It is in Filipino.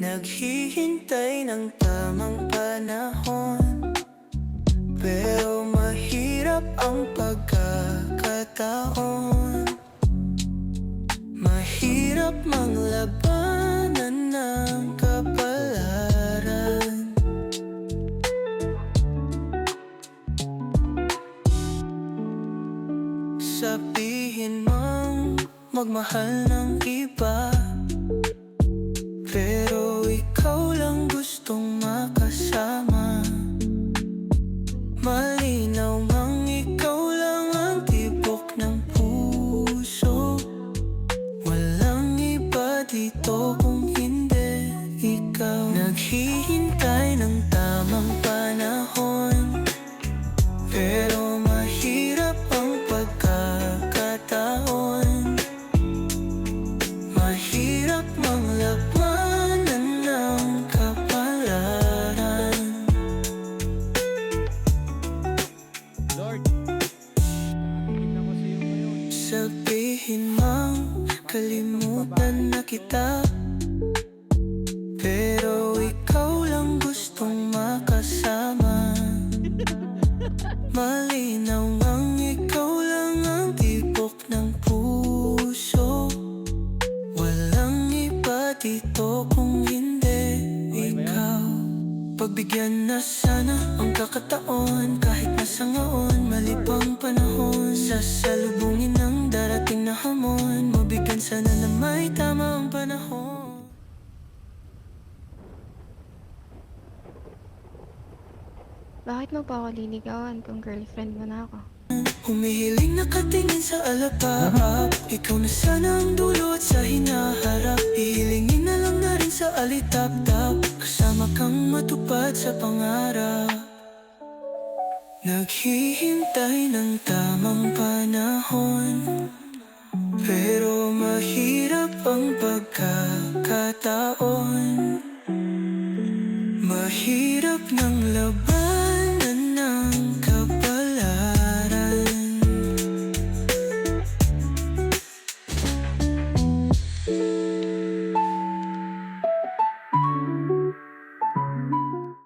Naghihintay ng tamang panahon, pero mahirap ang pagkakataon. Mahirap manglabanan ng kapalaran. Sabihin mang magmahal ng iba, pero ikaw lang gustong makasama. Malinaw mang ikaw lang ang tibok ng puso. Walang iba dito kung hindi ikaw. Naghihintay ng tamang panahon, pero mahirap ang pagkakataon. Mahirap manglabanan ng kapalaran. Lord, nakikita ko sa iyo ngayon. Sabihin mang kalimutan na kita, pero ikaw lang gustong makasama. Malinaw ngang ikaw lang ang tibok ng puso. Walang iba dito kung hindi ikaw. Pagbigyan na sana ang kakataon, kahit nasa ngaon malibang panahon. Sasalubungin ng darating na hamon, mabigyan sana na may tamang panahon. Bakit mo pa ako liligawan kung girlfriend mo na ako? Humihiling nakatingin sa alapaap, ikaw na sana ang dulo at sa hinaharap. Hihilingin na lang na rin sa alitap-tap, kasama kang matupad sa pangarap. Naghihintay ng tamang panahon, pero mahirap ang pagkakataon. Mahirap ng laban.